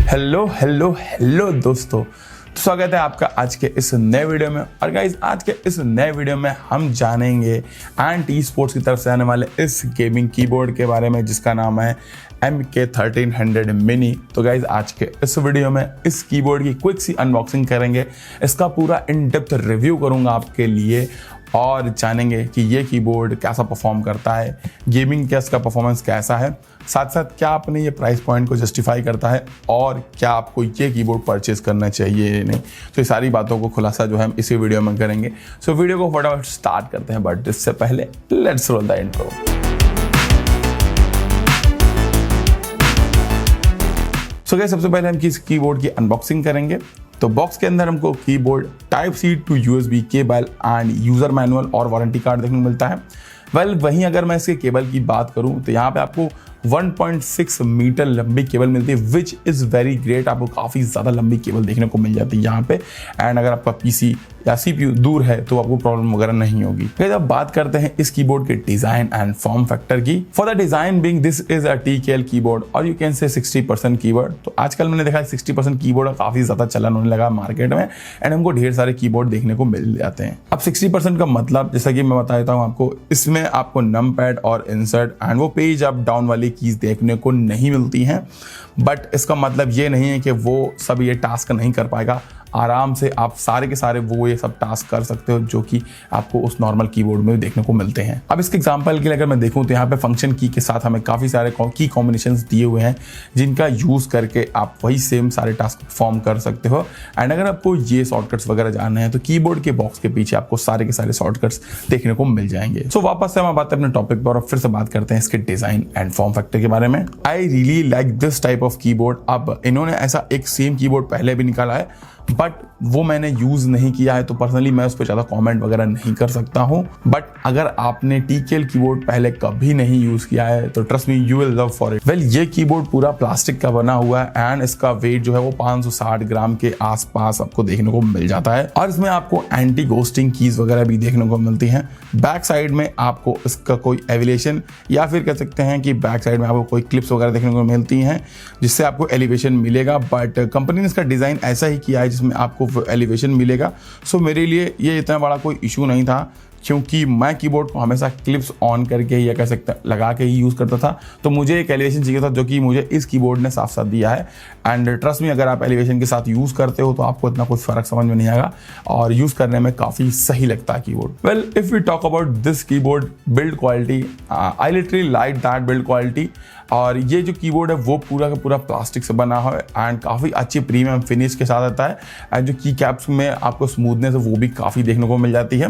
Hello hello hello दोस्तों, तो स्वागत है आपका आज के इस नए वीडियो में। और गाइज आज के इस नए वीडियो में हम जानेंगे एंट ई स्पोर्ट्स की तरफ से आने वाले इस गेमिंग कीबोर्ड के बारे में जिसका नाम है MK1300 मिनी। तो गाइज आज के इस वीडियो में इस कीबोर्ड की क्विक सी अनबॉक्सिंग करेंगे, इसका पूरा इन डेप्थ रिव्यू करूंगा आपके लिए और जानेंगे कि ये कीबोर्ड कैसा परफॉर्म करता है, गेमिंग का इसका परफॉर्मेंस कैसा है, साथ साथ क्या अपने ये प्राइस पॉइंट को जस्टिफाई करता है और क्या आपको ये कीबोर्ड परचेज करना चाहिए या नहीं। तो ये सारी बातों को खुलासा जो है हम इसी वीडियो में करेंगे। सो वीडियो को फटाफट स्टार्ट करते हैं, बट इससे पहले let's roll the intro. So guys सबसे पहले हम किस कीबोर्ड की अनबॉक्सिंग करेंगे। तो बॉक्स के अंदर हमको keyboard type C to USB cable and user manual और वारंटी कार्ड देखने को मिलता है। वहीं अगर मैं इसके केबल की बात करूं तो यहाँ पे आपको 1.6 मीटर लंबी केबल मिलती है, विच इज़ वेरी ग्रेट। आपको काफ़ी ज़्यादा लंबी केबल देखने को मिल जाती है यहाँ पे। एंड अगर आपका PC या CPU दूर है तो आपको प्रॉब्लम वगैरह नहीं होगी। फिर अब बात करते हैं इस कीबोर्ड के डिज़ाइन एंड फॉर्म फैक्टर की। For the design being this is a TKL keyboard और यू कैन से 60% कीबोर्ड। तो आजकल मैंने देखा 60% कीबोर्ड का काफ़ी ज़्यादा चलन होने लगा मार्केट में एंड हमको ढेर सारे कीबोर्ड देखने को मिल जाते हैं। अब 60% का मतलब जैसा कि मैं बता देता हूँ आपको, इसमें आपको नम पैड और इंसर्ट एंड वो पेज अप डाउन वाली कीज देखने को नहीं मिलती हैं। बट इसका मतलब ये नहीं है कि वो सब ये टास्क नहीं कर पाएगा। आराम से आप सारे के सारे वो ये सब टास्क कर सकते हो जो कि आपको उस नॉर्मल कीबोर्ड में देखने को मिलते हैं। अब इसके एग्जांपल के लिए अगर मैं देखूं तो यहाँ पे फंक्शन की के साथ हमें काफ़ी सारे की कॉम्बिनेशंस दिए हुए हैं जिनका यूज़ करके आप वही सेम सारे टास्क परफॉर्म कर सकते हो। एंड अगर आपको ये शॉर्टकट्स वगैरह जानना है तो कीबोर्ड के बॉक्स के पीछे आपको सारे के सारे शॉर्टकट्स देखने को मिल जाएंगे। सो वापस से हम बात अपने टॉपिक पर और फिर से बात करते हैं इसके डिज़ाइन एंड फॉर्म फैक्टर के बारे में। I really like this type of keyboard. अब इन्होंने ऐसा एक सेम कीबोर्ड पहले भी निकाला है बट वो मैंने यूज़ नहीं किया है, तो पर्सनली मैं उस पर ज़्यादा कमेंट वगैरह नहीं कर सकता हूँ। बट अगर आपने TKL कीबोर्ड पहले कभी नहीं यूज़ किया है तो trust me you will love for it. Well ये कीबोर्ड पूरा प्लास्टिक का बना हुआ है एंड इसका वेट जो है वो 560 ग्राम के आसपास आपको देखने को मिल जाता है और इसमें आपको एंटी घोस्टिंग कीज वगैरह भी देखने को मिलती हैं। बैक साइड में आपको इसका कोई एलिवेशन या फिर कह सकते हैं कि बैक साइड में आपको कोई क्लिप्स वगैरह देखने को मिलती हैं जिससे आपको एलिवेशन मिलेगा। बट कंपनी ने इसका डिज़ाइन ऐसा ही किया है जिसमें आपको एलिवेशन मिलेगा। सो मेरे लिए ये इतना बड़ा कोई इशू नहीं था क्योंकि मैं कीबोर्ड को हमेशा क्लिप्स ऑन करके या कह सकते लगा के ही यूज़ करता था, तो मुझे एक एलिवेशन चाहिए था जो कि मुझे इस कीबोर्ड ने साफ साथ दिया है। एंड ट्रस्ट में अगर आप एलिवेशन के साथ यूज़ करते हो तो आपको इतना कुछ फ़र्क समझ में नहीं आएगा और यूज़ करने में काफ़ी सही लगता है keyboard. Well if we talk about this keyboard build quality, I literally like that build quality. और ये जो कीबोर्ड है वो पूरा का पूरा प्लास्टिक से बना हुआ है एंड काफ़ी अच्छी प्रीमियम फिनिश के साथ आता है एंड जो की कैप्स में आपको स्मूथनेस है वो भी काफ़ी देखने को मिल जाती है।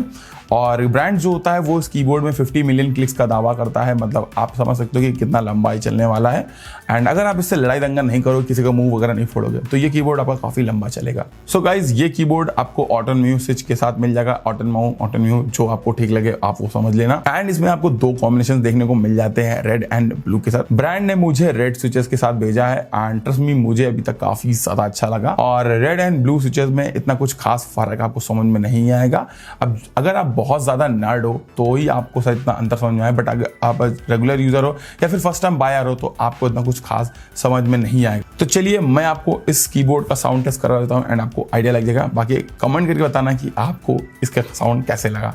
और ब्रांड जो होता है वो इस कीबोर्ड में 50 मिलियन क्लिक्स का दावा करता है, मतलब आप समझ सकते हो कि कितना लंबा ये चलने वाला है। एंड अगर आप इससे लड़ाई दंगा नहीं करोगे, किसी का मुंह वगैरह नहीं फोड़ोगे, तो ये कीबोर्ड आपका काफ़ी लंबा चलेगा। सो गाइज ये कीबोर्ड आपको ऑटन म्यू स्विच के साथ मिल जाएगा। ऑटन म्यू जो आपको ठीक लगे आप वो समझ लेना। एंड इसमें आपको 2 कॉम्बिनेशन देखने को मिल जाते हैं, रेड एंड ब्लू के साथ। ब्रांड ने मुझे रेड स्विचेस के साथ भेजा है एंड ट्रस्ट मी मुझे अभी तक काफ़ी ज़्यादा अच्छा लगा। और रेड एंड ब्लू स्विचेस में इतना कुछ खास फर्क आपको समझ में नहीं आएगा। अब अगर आप बहुत ज़्यादा नर्ड हो तो ही आपको शायद इतना अंतर समझ में आए, बट अगर आप रेगुलर यूजर हो या फिर फर्स्ट टाइम बायर हो तो आपको इतना कुछ खास समझ में नहीं आएगा। तो चलिए मैं आपको इस कीबोर्ड का साउंड टेस्ट करवा देता हूँ एंड आपको आइडिया लग जाएगा। बाकी कमेंट करके बताना कि आपको इसका साउंड कैसे लगा।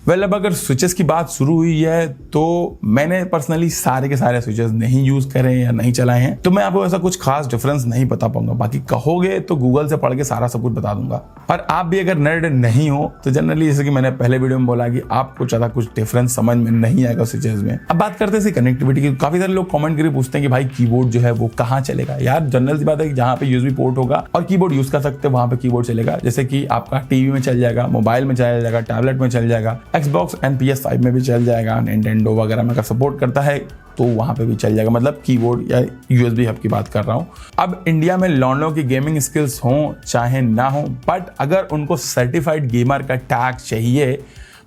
वेल अब अगर स्विचेस की बात शुरू हुई है तो मैंने पर्सनली सारे के सारे स्विचेस नहीं यूज़ करे या नहीं चलाए हैं, तो मैं आपको ऐसा कुछ खास डिफरेंस नहीं बता पाऊंगा। बाकी कहोगे तो गूगल से पढ़ के सारा सब कुछ बता दूंगा। और आप भी अगर नर्ड नहीं हो तो जनरली जैसे कि मैंने पहले वीडियो में बोला कि आपको ज़्यादा कुछ डिफरेंस समझ में नहीं आएगा स्विचेस में। अब बात करते हैं कनेक्टिविटी की। काफ़ी सारे लोग कमेंट करके पूछते हैं कि भाई कीबोर्ड जो है वो कहाँ चलेगा। यार जनरल सी बात है कि जहाँ पे USB पोर्ट होगा और कीबोर्ड यूज़ कर सकते हैं वहाँ पे कीबोर्ड चलेगा। जैसे कि आपका TV में चल जाएगा, मोबाइल में चल जाएगा, टैबलेट में चल जाएगा, Xbox एंड PS5 में भी चल जाएगा, निंटेंडो वगैरह में अगर सपोर्ट करता है तो वहाँ पे भी चल जाएगा। मतलब कीबोर्ड या USB हब की बात कर रहा हूँ। अब इंडिया में लॉन्डो की गेमिंग स्किल्स हों चाहे ना हो, बट अगर उनको सर्टिफाइड गेमर का टैग चाहिए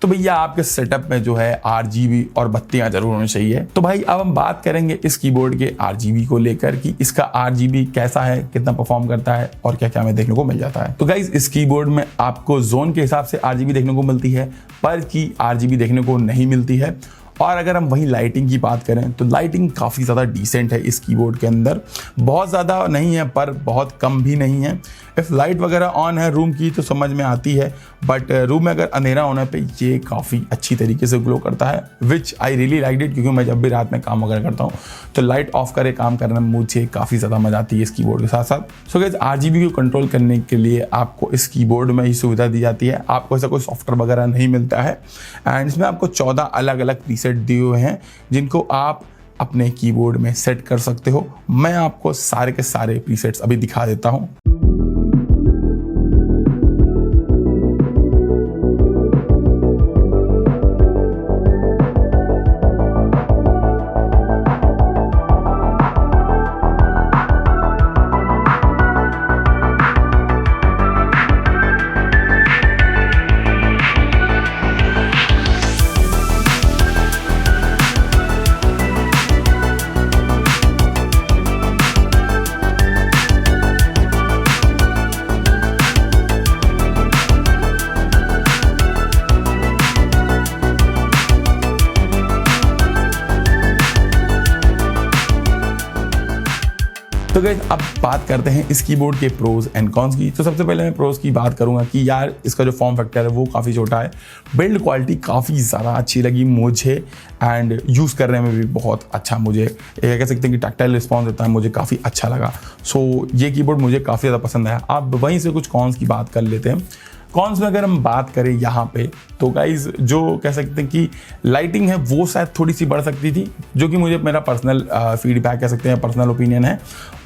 तो भैया आपके सेटअप में जो है RGB और बत्तियां जरूर होनी चाहिए। तो भाई अब हम बात करेंगे इस कीबोर्ड के RGB को लेकर कि इसका RGB कैसा है, कितना परफॉर्म करता है और क्या क्या हमें देखने को मिल जाता है। तो गाइज इस कीबोर्ड में आपको जोन के हिसाब से RGB देखने को मिलती है, पर की RGB देखने को नहीं मिलती है। और अगर हम वहीं लाइटिंग की बात करें तो लाइटिंग काफ़ी ज़्यादा डिसेंट है इस कीबोर्ड के अंदर, बहुत ज़्यादा नहीं है पर बहुत कम भी नहीं है। इफ़ लाइट वगैरह ऑन है रूम की तो समझ में आती है, बट रूम में अगर अंधेरा होने पे ये काफ़ी अच्छी तरीके से ग्लो करता है, विच आई रियली लाइक इट, क्योंकि मैं जब भी रात में काम वगैरह करता हूँ तो लाइट ऑफ करे काम करने में मुझे काफ़ी ज़्यादा मजा आती है इस कीबोर्ड के साथ साथ। सो गाइस RGB को कंट्रोल करने के लिए आपको इस कीबोर्ड में ही सुविधा दी जाती है, आपको ऐसा कोई सॉफ्टवेयर वगैरह नहीं मिलता है। एंड इसमें आपको 14 अलग अलग प्रीसेट दिए हुए हैं जिनको आप अपने कीबोर्ड में सेट कर सकते हो। मैं आपको सारे के सारे प्रीसेट्स अभी दिखा देता हूं। तो गाइस अब बात करते हैं इस कीबोर्ड के प्रोज एंड कॉन्स की। तो सबसे पहले मैं प्रोज की बात करूंगा कि यार इसका जो फॉर्म फैक्टर है वो काफ़ी छोटा है, बिल्ड क्वालिटी काफ़ी ज़्यादा अच्छी लगी मुझे एंड यूज़ करने में भी बहुत अच्छा, मुझे कह सकते हैं कि टैक्टाइल रिस्पॉन्स देता है, मुझे काफ़ी अच्छा लगा। सो ये कीबोर्ड मुझे काफ़ी ज़्यादा पसंद आया। अब वहीं से कुछ कॉन्स की बात कर लेते हैं। कॉन्स में अगर हम बात करें यहाँ पे तो गाइज जो कह सकते हैं कि लाइटिंग है वो शायद थोड़ी सी बढ़ सकती थी, जो कि मुझे मेरा पर्सनल फीडबैक कह सकते हैं, पर्सनल ओपिनियन है।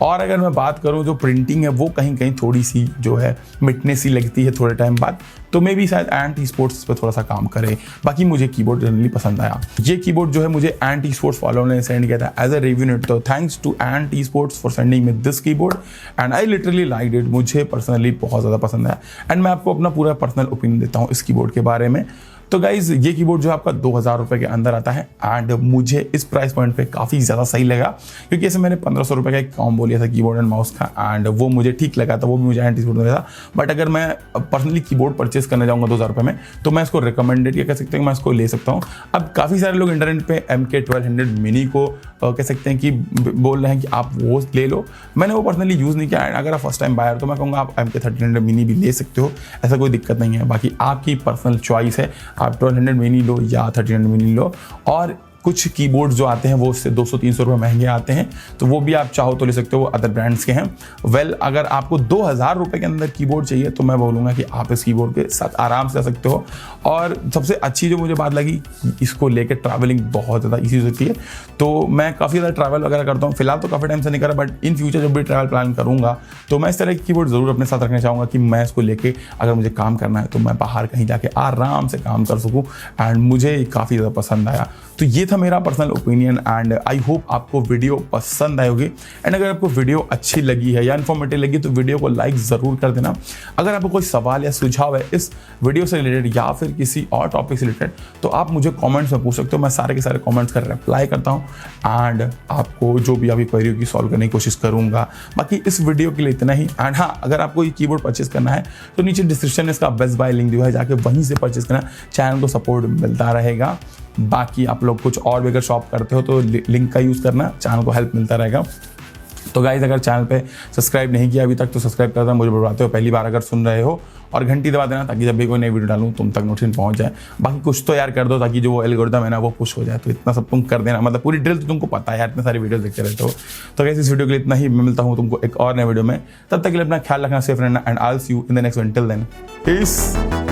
और अगर मैं बात करूँ जो प्रिंटिंग है वो कहीं कहीं थोड़ी सी जो है मिटने सी लगती है थोड़े टाइम बाद, तो मे भी शायद एंटी स्पोर्ट्स पे थोड़ा सा काम करे। बाकी मुझे कीबोर्ड जनरली पसंद आया। ये कीबोर्ड जो है मुझे एंटी स्पोर्ट्स फॉलो ने सेंड किया था एज अ रिव्यू नोट, तो thanks to Ant Esports for sending with this keyboard and I literally like it. मुझे पर्सनली बहुत ज़्यादा पसंद आया एंड मैं आपको अपना पूरा पर्सनल ओपिनियन देता हूँ इस कीबोर्ड के बारे में। तो गाइज ये कीबोर्ड जो आपका 2000 रुपये के अंदर आता है एंड मुझे इस प्राइस पॉइंट पे काफ़ी ज़्यादा सही लगा, क्योंकि ऐसे मैंने 1500 रुपये का एक कॉम्बो लिया था कीबोर्ड एंड माउस का एंड वो मुझे ठीक लगा था, वो भी मुझे एंटी स्पोर्ट में था। बट अगर मैं पर्सनली कीबोर्ड परचेस करने जाऊँगा 2000 रुपये में तो मैं इसको रिकमेंडेड या कह सकते हैं मैं इसको ले सकता हूँ। अब काफ़ी सारे लोग इंटरनेट पे MK1200 मिनी को कह सकते हैं कि बोल रहे हैं कि आप वो ले लो, मैंने वो पर्सनली यूज़ नहीं किया। अगर आप फर्स्ट टाइम बायर तो मैं कहूँगा आप MK1300 मिनी भी ले सकते हो, ऐसा कोई दिक्कत नहीं है। बाकी आपकी पर्सनल चॉइस है, आप 1200 मिनी लो या 1300 मिनी लो। और कुछ कीबोर्ड जो आते हैं वो उससे 200-300 रुपये महंगे आते हैं, तो वो भी आप चाहो तो ले सकते हो, वो अदर ब्रांड्स के हैं। अगर आपको 2000 रुपये के अंदर कीबोर्ड चाहिए तो मैं बोलूँगा कि आप इस कीबोर्ड के साथ आराम से आ सकते हो। और सबसे अच्छी जो मुझे बात लगी, इसको लेकर ट्रैवलिंग बहुत ज़्यादा ईजी हो सकती है। तो मैं काफ़ी ज़्यादा ट्रैवल वगैरह करता हूँ, फिलहाल तो काफ़ी टाइम से नहीं करा, बट इन फ्यूचर जब भी ट्रैवल प्लान करूँगा तो मैं इस तरह की कीबोर्ड ज़रूर अपने साथ रखना चाहूँगा कि मैं इसको लेके अगर मुझे काम करना है तो मैं बाहर कहीं जाके आराम से काम कर सकूँ। एंड मुझे काफ़ी ज़्यादा पसंद आया। तो ये था मेरा personal opinion and I hope आपको वीडियो पसंद आई होगी। एंड अगर आपको वीडियो अच्छी लगी है या इन्फॉर्मेटिव लगी तो वीडियो को लाइक ज़रूर कर देना। अगर आपको कोई सवाल या सुझाव है इस वीडियो से रिलेटेड या फिर किसी और टॉपिक से रिलेटेड तो आप मुझे कमेंट्स में पूछ सकते हो, मैं सारे के सारे कमेंट्स का रिप्लाई करता हूँ एंड आपको जो भी अभी क्वेरी की सॉल्व करने की कोशिश करूँगा। बाकी इस वीडियो के लिए इतना ही। एंड हाँ, अगर आपको ये कीबोर्ड परचेस करना है तो नीचे डिस्क्रिप्शन में इसका बेस्ट बाय लिंक दिया है, जाके वहीं से परचेस करना, चैनल को सपोर्ट मिलता रहेगा। बाकी आप लोग कुछ और भी अगर शॉप करते हो तो लिंक का यूज़ करना, चैनल को हेल्प मिलता रहेगा। तो गाइज अगर चैनल पे सब्सक्राइब नहीं किया अभी तक तो सब्सक्राइब कर देना, मुझे बुलवाते हो पहली बार अगर सुन रहे हो, और घंटी दबा देना ताकि जब भी कोई नई वीडियो डालूँ तुम तक नोटिफिकेशन पहुंच जाए। बाकी कुछ तो यार कर दो ताकि जो वो एल्गोरिथम है ना वो पुश हो जाए, तो इतना सब तुम कर देना, मतलब पूरी ड्रिल तो तुमको पता है यार, इतने सारी वीडियो देखते रहते हो। तो गाइस इस वीडियो के लिए इतना ही, मैं मिलता हूँ तुमको एक और नए वीडियो में, तब तक के लिए अपना ख्याल रखना, सेफ रहना and I will see you in the next one. Till then piece.